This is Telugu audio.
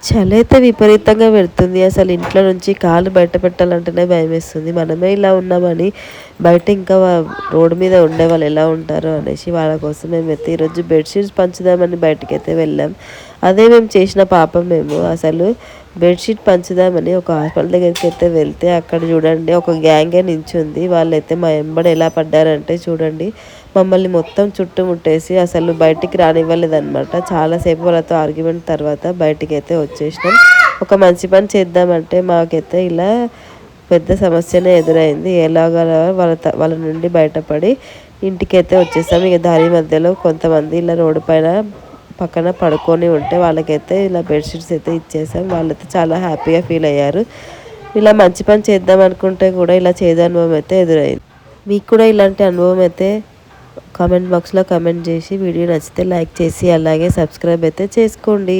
చలి అయితే విపరీతంగా పెడుతుంది. అసలు ఇంట్లో నుంచి కాళ్ళు బయట పెట్టాలంటేనే భయమేస్తుంది. మనమే ఇలా ఉన్నామని బయట ఇంకా రోడ్డు మీద ఉండేవాళ్ళు ఎలా ఉంటారో అనేసి వాళ్ళ కోసం మేమైతే ఈరోజు బెడ్‌షీట్స్ పంచుదామని బయటికైతే వెళ్ళాం. అదే మేము చేసిన పాపం మేము. అసలు బెడ్‌షీట్ పంచుదామని ఒక హాస్పిటల్ దగ్గరికైతే వెళ్తే అక్కడ చూడండి ఒక గ్యాంగే నించుంది. వాళ్ళైతే మా ఎంబడి ఎలా పడ్డారంటే చూడండి మమ్మల్ని మొత్తం చుట్టుముట్టేసి అసలు బయటికి రానివ్వలేదనమాట. చాలాసేపు వాళ్ళతో ఆర్గ్యుమెంట్ తర్వాత బయటికైతే వచ్చేసినాం. ఒక మంచి పని చేద్దామంటే మాకైతే ఇలా పెద్ద సమస్యనే ఎదురైంది. ఎలాగోలా వాళ్ళ నుండి బయటపడి ఇంటికైతే వచ్చేసాం. ఇక దారి మధ్యలో కొంతమంది ఇలా రోడ్డు పక్కన పడుకొని ఉంటే వాళ్ళకైతే ఇలా బెడ్షీట్స్ అయితే ఇచ్చేసాం. వాళ్ళైతే చాలా హ్యాపీగా ఫీల్ అయ్యారు. ఇలా మంచి పని చేద్దాం అనుకుంటే కూడా ఇలా చేదు అనుభవం అయితే ఎదురైంది. మీకు కూడా ఇలాంటి అనుభవం అయితే కామెంట్ బాక్స్లో కామెంట్ చేసి వీడియో నచ్చితే లైక్ చేసి అలాగే సబ్స్క్రైబ్ అయితే చేసుకోండి.